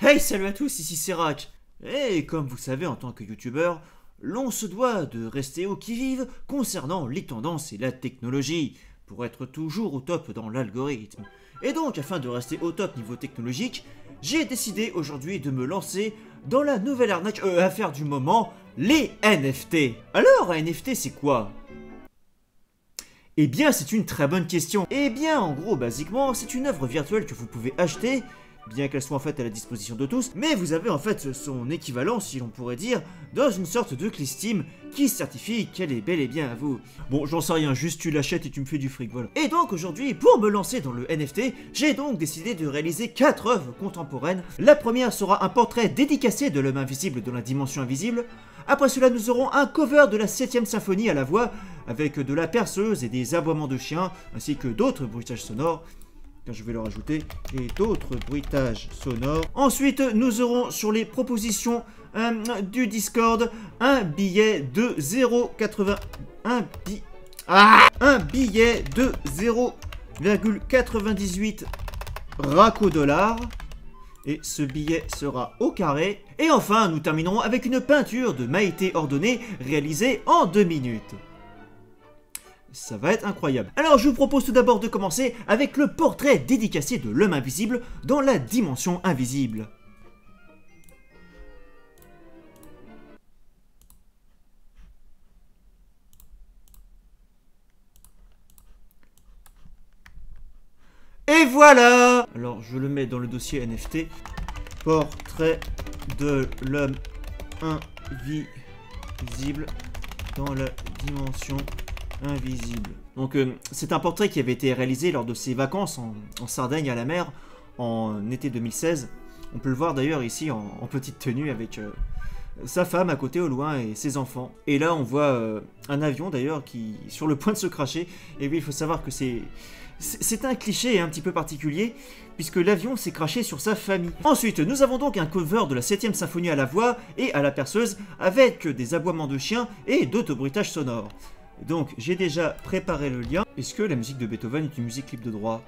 Hey, salut à tous, ici c'est Rack. Et comme vous savez, en tant que youtubeur, l'on se doit de rester au qui-vive concernant les tendances et la technologie, pour être toujours au top dans l'algorithme. Et donc, afin de rester au top niveau technologique, j'ai décidé aujourd'hui de me lancer dans la nouvelle affaire du moment, les NFT. Alors, un NFT c'est quoi ? Eh bien, c'est une très bonne question. Eh bien, en gros, basiquement, c'est une œuvre virtuelle que vous pouvez acheter, bien qu'elle soit en fait à la disposition de tous, mais vous avez en fait son équivalent, si l'on pourrait dire, dans une sorte de clé Steam qui certifie qu'elle est bel et bien à vous. Bon, j'en sais rien, juste tu l'achètes et tu me fais du fric, voilà. Et donc aujourd'hui, pour me lancer dans le NFT, j'ai donc décidé de réaliser 4 œuvres contemporaines. La première sera un portrait dédicacé de l'homme invisible dans la dimension invisible. Après cela, nous aurons un cover de la 7ème symphonie à la voix, avec de la perceuse et des aboiements de chiens, ainsi que d'autres bruitages sonores. Je vais le rajouter, et d'autres bruitages sonores. Ensuite, nous aurons sur les propositions du Discord un billet de 0,80... Un billet de 0,98 $. Et ce billet sera au carré. Et enfin, nous terminerons avec une peinture de Maïté Ordonné réalisée en 2 minutes. Ça va être incroyable. Alors je vous propose tout d'abord de commencer avec le portrait dédicacé de l'homme invisible dans la dimension invisible. Et voilà! Alors je le mets dans le dossier NFT. Portrait de l'homme invisible dans la dimension invisible. Donc c'est un portrait qui avait été réalisé lors de ses vacances en Sardaigne à la mer en été 2016. On peut le voir d'ailleurs ici en petite tenue avec sa femme à côté au loin et ses enfants. Et là on voit un avion d'ailleurs qui est sur le point de se cracher. Et oui, il faut savoir que c'est un cliché un petit peu particulier, puisque l'avion s'est craché sur sa famille. Ensuite, nous avons donc un cover de la 7ème symphonie à la voix et à la perceuse, avec des aboiements de chiens et d'autres bruitages sonores. Donc, j'ai déjà préparé le lien. Est-ce que la musique de Beethoven est une musique libre de droit?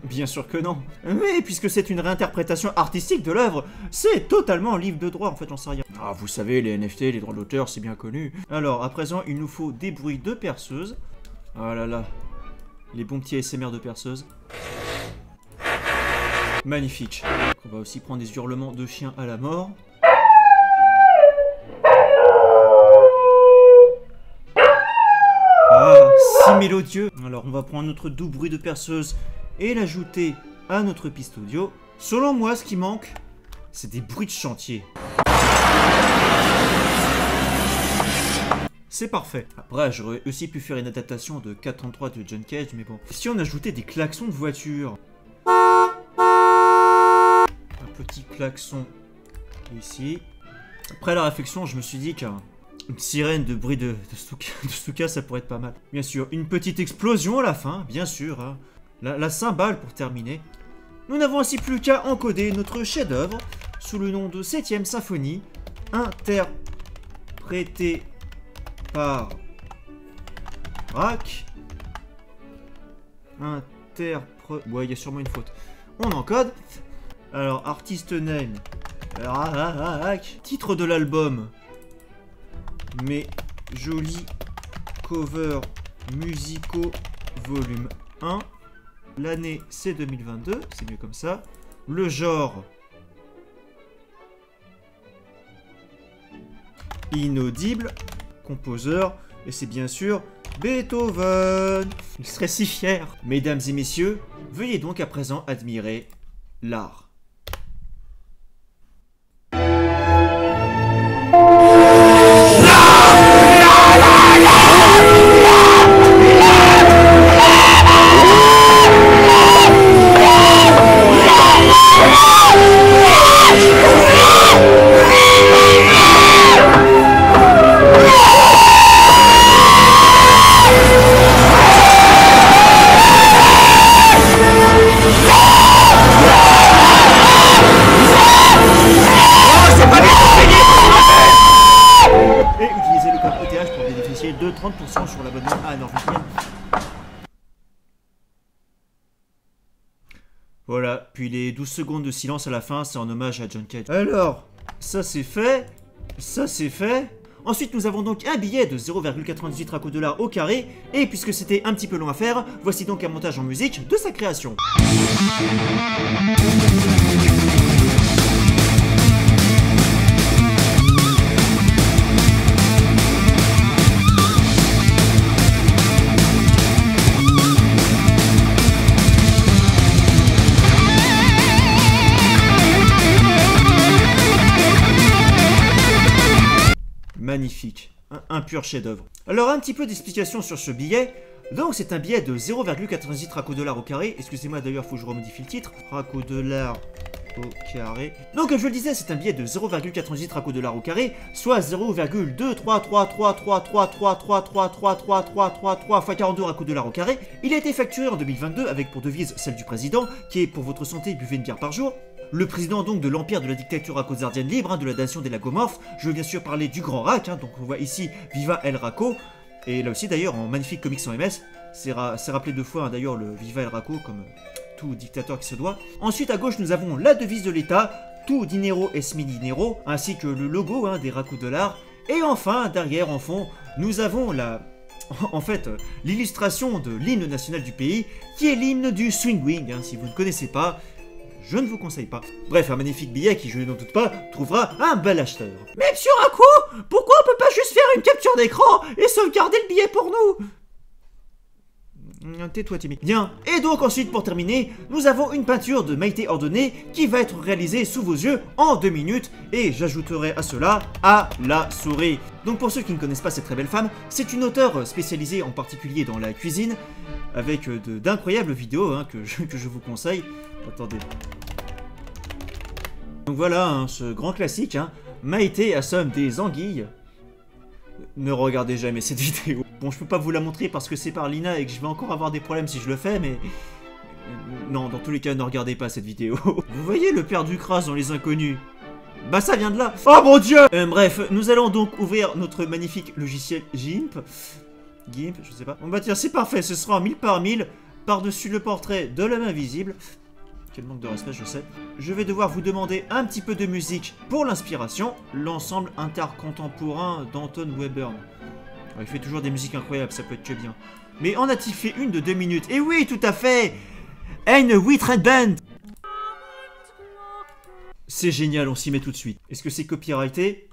Bien sûr que non. Mais puisque c'est une réinterprétation artistique de l'œuvre, c'est totalement libre de droit, en fait, j'en sais rien. Ah, vous savez, les NFT, les droits d'auteur, c'est bien connu. Alors, à présent, il nous faut des bruits de perceuse. Ah là là. Les bons petits ASMR de perceuse. Magnifique. On va aussi prendre des hurlements de chiens à la mort. Ah, si mélodieux. Alors, on va prendre notre doux bruit de perceuse et l'ajouter à notre piste audio. Selon moi, ce qui manque, c'est des bruits de chantier. C'est parfait. Après, j'aurais aussi pu faire une adaptation de 433 de John Cage, mais bon. Si on ajoutait des klaxons de voiture. Un petit klaxon ici. Après la réflexion, je me suis dit qu'une sirène de bruit de Stuka, ça pourrait être pas mal. Bien sûr, une petite explosion à la fin, bien sûr. Hein. La cymbale pour terminer. Nous n'avons ainsi plus qu'à encoder notre chef-d'œuvre sous le nom de 7ème symphonie, interprété par Rack. Ouais, il y a sûrement une faute. On encode. Alors, artiste name. Rack. Titre de l'album. Mes jolis covers musicaux volume 1. L'année c'est 2022, c'est mieux comme ça. Le genre inaudible. Composeur, et c'est bien sûr Beethoven. Il serait si fier. Mesdames et messieurs, veuillez donc à présent admirer l'art. Puis les 12 secondes de silence à la fin, c'est en hommage à John Cage. Alors, ça c'est fait. Ça c'est fait. Ensuite, nous avons donc un billet de 0,98 raco-dollars au carré. Et puisque c'était un petit peu long à faire, voici donc un montage en musique de sa création. Magnifique, un pur chef-d'œuvre. Alors un petit peu d'explication sur ce billet. Donc c'est un billet de 0,98 raco-dollars au carré. Excusez-moi d'ailleurs, faut que je remodifie le titre. Raco-dollars au carré. Donc comme je le disais, c'est un billet de 0,98 raco-dollars au carré, soit 0,233333333333333 x 42 raco-dollars au carré. Il a été facturé en 2022 avec pour devise celle du président, qui est pour votre santé, buvez une bière par jour. Le président donc de l'empire de la dictature racozardienne libre, de la nation des lagomorphes. Je veux bien sûr parler du grand Rac, donc on voit ici Viva El Raco. Et là aussi d'ailleurs en magnifique comics en MS, c'est rappelé 2 fois d'ailleurs le Viva El Raco comme tout dictateur qui se doit. Ensuite à gauche nous avons la devise de l'État, tout dinero es mi dinero, ainsi que le logo des raco-dollars. Et enfin derrière en fond nous avons l'illustration de l'hymne national du pays, qui est l'hymne du Swing Wing, si vous ne connaissez pas. Je ne vous conseille pas. Bref, un magnifique billet qui, je n'en doute pas, trouvera un bel acheteur. Mais monsieur Raco, pourquoi on peut pas juste faire une capture d'écran et sauvegarder le billet pour nous? Tais-toi, Timmy. Bien. Et donc ensuite, pour terminer, nous avons une peinture de Maïté Ordonné qui va être réalisée sous vos yeux en 2 minutes. Et j'ajouterai à cela, à la souris. Donc pour ceux qui ne connaissent pas cette très belle femme, c'est une auteure spécialisée en particulier dans la cuisine, avec d'incroyables vidéos que je vous conseille. Attendez. Donc voilà, ce grand classique, Maïté assomme des anguilles. Ne regardez jamais cette vidéo. Bon, je peux pas vous la montrer parce que c'est par Lina et que je vais encore avoir des problèmes si je le fais, mais... Non, dans tous les cas, ne regardez pas cette vidéo. Vous voyez le père du Kras dans Les Inconnus? Bah ça vient de là. Oh mon dieu. Bref, nous allons donc ouvrir notre magnifique logiciel GIMP. GIMP, je sais pas. Bon bah tiens, c'est parfait, ce sera en 1000 par 1000, par-dessus le portrait de l'homme invisible. Quel manque de respect, je sais. Je vais devoir vous demander un petit peu de musique pour l'inspiration. L'ensemble intercontemporain d'Anton Webern. Il fait toujours des musiques incroyables, ça peut être que bien. Mais en a-t-il fait une de 2 minutes? Et oui, tout à fait. Eine Red Band. C'est génial, on s'y met tout de suite. Est-ce que c'est copyrighté?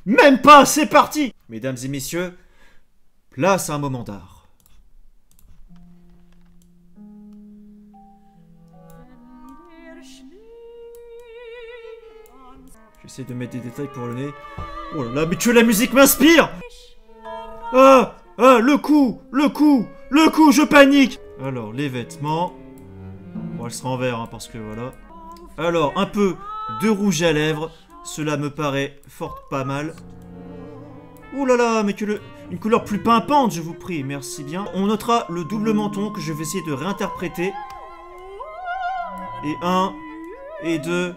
Même pas, c'est parti. Mesdames et messieurs, place à un moment d'art. J'essaie de mettre des détails pour le nez. Oh là là, mais que la musique m'inspire! Ah! Ah! Le coup! Le coup! Le coup! Je panique! Alors, les vêtements. Bon, elle sera en vert, parce que voilà. Alors, un peu de rouge à lèvres. Cela me paraît fort pas mal. Oh là là, mais une couleur plus pimpante, je vous prie. Merci bien. On notera le double menton que je vais essayer de réinterpréter. Et 1, et 2...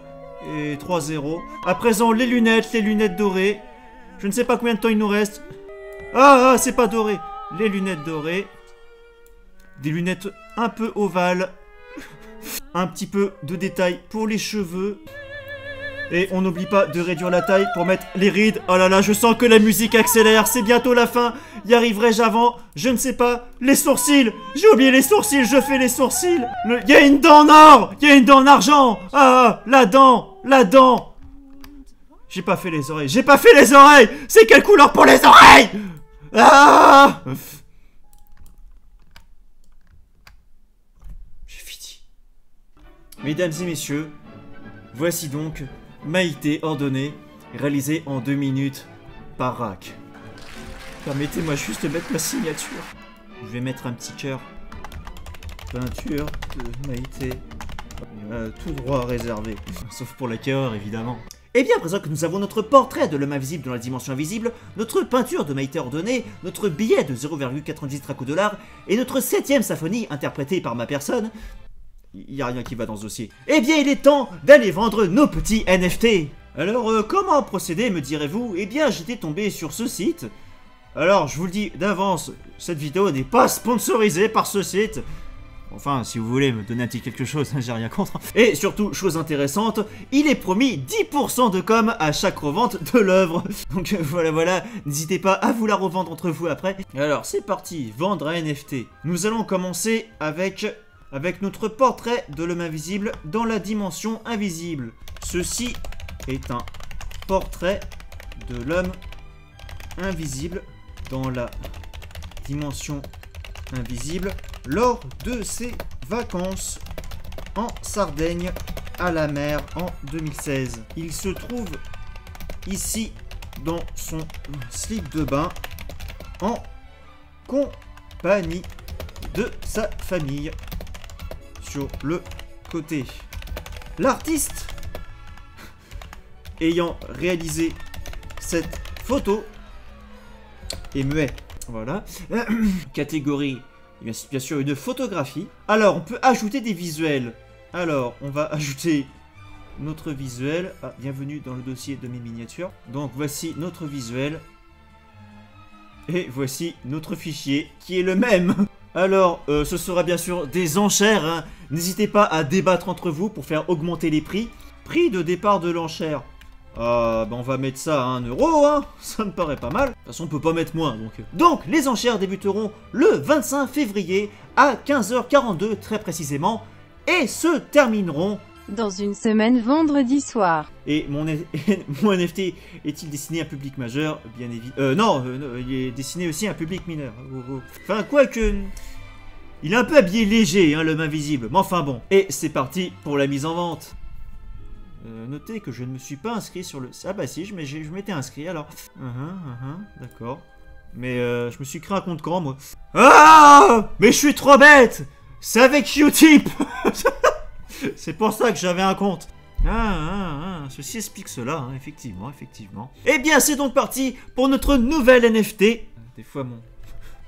et 3-0. À présent, les lunettes dorées. Je ne sais pas combien de temps il nous reste. Ah, c'est pas doré. Les lunettes dorées. Des lunettes un peu ovales. Un petit peu de détail pour les cheveux. Et on n'oublie pas de réduire la taille pour mettre les rides. Oh là là, je sens que la musique accélère. C'est bientôt la fin. Y arriverai-je avant? Je ne sais pas. Les sourcils. J'ai oublié les sourcils. Je fais les sourcils. Y a une dent en or. Y a une dent en argent. Ah, la dent. La dent. J'ai pas fait les oreilles. J'ai pas fait les oreilles. C'est quelle couleur pour les oreilles? Ah. J'ai fini. Mesdames et messieurs, voici donc Maïté Ordonné, réalisé en 2 minutes par Rac. Permettez-moi juste de mettre ma signature. Je vais mettre un petit cœur. Peinture de Maïté. Tout droit réservé. Sauf pour l'acquéreur, évidemment. Et bien, à présent que nous avons notre portrait de l'homme invisible dans la dimension invisible, notre peinture de Maïté Ordonné, notre billet de 0,98 raco-dollars et notre 7ème symphonie interprétée par ma personne, il n'y a rien qui va dans ce dossier. Eh bien, il est temps d'aller vendre nos petits NFT. Alors, comment procéder, me direz-vous? Eh bien, j'étais tombé sur ce site. Alors, je vous le dis d'avance, cette vidéo n'est pas sponsorisée par ce site. Enfin, si vous voulez me donner un petit quelque chose, j'ai rien contre. Et surtout, chose intéressante, il est promis 10% de com à chaque revente de l'œuvre. Donc voilà, n'hésitez pas à vous la revendre entre vous après. Alors, c'est parti, vendre un NFT. Nous allons commencer avec notre portrait de l'homme invisible dans la dimension invisible. Ceci est un portrait de l'homme invisible dans la dimension invisible lors de ses vacances en Sardaigne à la mer en 2016. Il se trouve ici dans son slip de bain en compagnie de sa famille sur le côté. L'artiste ayant réalisé cette photo est muet. Voilà. Catégorie, bien sûr, une photographie. Alors, on peut ajouter des visuels. Alors, on va ajouter notre visuel. Ah, bienvenue dans le dossier de mes miniatures. Donc, voici notre visuel. Et voici notre fichier qui est le même. Alors, ce sera bien sûr des enchères. Hein. N'hésitez pas à débattre entre vous pour faire augmenter les prix. Prix de départ de l'enchère. On va mettre ça à 1 euro, hein. Ça me paraît pas mal. De toute façon, on peut pas mettre moins, donc. Donc, les enchères débuteront le 25 février à 15h42, très précisément, et se termineront dans une semaine vendredi soir. Et mon NFT est-il destiné à un public majeur? Bien évidemment. Non, il est destiné aussi à un public mineur. Enfin, quoique... Il est un peu habillé léger, hein, l'homme invisible. Mais enfin bon. Et c'est parti pour la mise en vente. Notez que je ne me suis pas inscrit sur le... Ah bah si, je m'étais inscrit, alors... D'accord. Mais je me suis créé un compte quand, moi? Ah! Mais je suis trop bête! C'est avec Utip. C'est pour ça que j'avais un compte. Ceci explique cela, hein, effectivement. Eh bien, c'est donc parti pour notre nouvelle NFT. Des fois,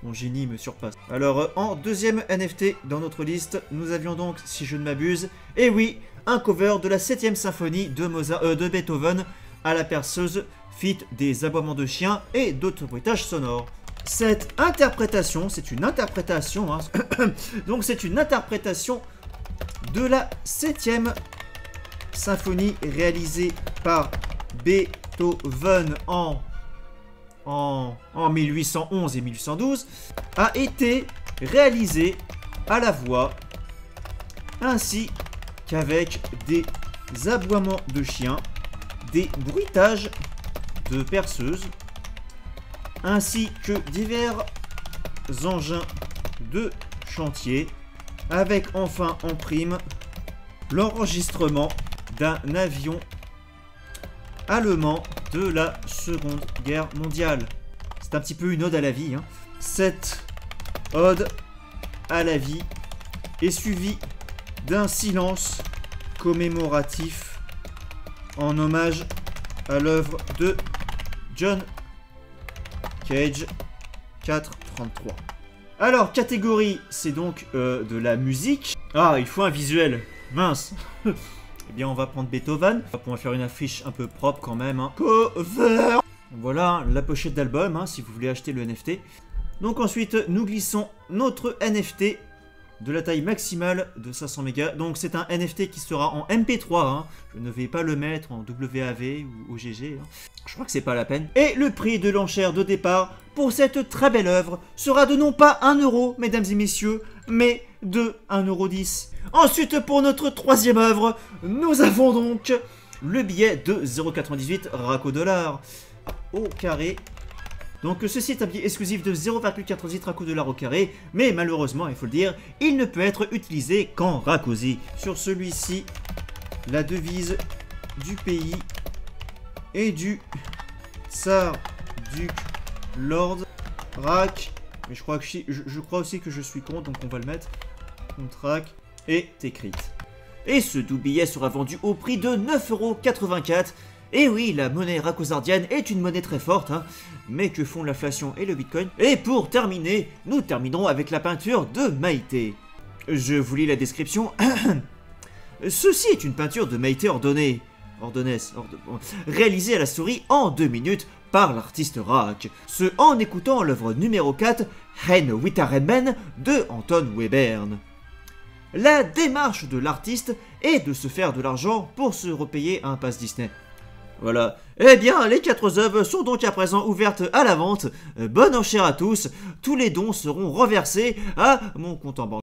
mon génie me surpasse. Alors, en deuxième NFT dans notre liste, nous avions donc, si je ne m'abuse, et oui, un cover de la 7ème symphonie de Beethoven à la perceuse, fit des aboiements de chiens et d'autres bruitages sonores. Cette interprétation, c'est une interprétation, hein, donc c'est une interprétation de la 7ème symphonie réalisée par Beethoven en 1811 et 1812, a été réalisée à la voix ainsi qu'avec des aboiements de chiens, des bruitages de perceuses, ainsi que divers engins de chantier, avec enfin en prime l'enregistrement d'un avion allemand de la Seconde Guerre mondiale. C'est un petit peu une ode à la vie, hein. Cette ode à la vie est suivie d'un silence commémoratif en hommage à l'œuvre de John Cage 433. Alors, catégorie, c'est donc de la musique. Ah, il faut un visuel. Mince. Eh bien, on va prendre Beethoven. On va faire une affiche un peu propre quand même. Hein. Cover. Voilà la pochette d'album, hein, si vous voulez acheter le NFT. Donc ensuite, nous glissons notre NFT de la taille maximale de 500 mégas. Donc c'est un NFT qui sera en MP3. Hein. Je ne vais pas le mettre en WAV ou OGG. Hein. Je crois que c'est pas la peine. Et le prix de l'enchère de départ pour cette très belle œuvre sera de non pas 1 euro, mesdames et messieurs, mais de 1,10 €. Ensuite, pour notre troisième œuvre, nous avons donc le billet de 0,98 RACO$ au carré. Donc ceci est un billet exclusif de 0,98 RACO$ au carré, mais malheureusement, il faut le dire, il ne peut être utilisé qu'en Rakosi. Sur celui-ci, la devise du pays est du Tsar Duc Lord Rack. Mais je crois aussi que je suis contre, donc on va le mettre. Contract est écrite. Et ce doux billet sera vendu au prix de 9,84 €. Et oui, la monnaie rakosardienne est une monnaie très forte, hein, mais que font l'inflation et le bitcoin. Et pour terminer, nous terminerons avec la peinture de Maïté. Je vous lis la description. Ceci est une peinture de Maïté Ordonez, réalisée à la souris en 2 minutes par l'artiste Rack. Ce en écoutant l'œuvre numéro 4, Reine Witterheimen de Anton Webern. La démarche de l'artiste est de se faire de l'argent pour se repayer un pass Disney. Voilà. Eh bien, les 4 œuvres sont donc à présent ouvertes à la vente. Bonne enchère à tous. Tous les dons seront reversés à mon compte en banque.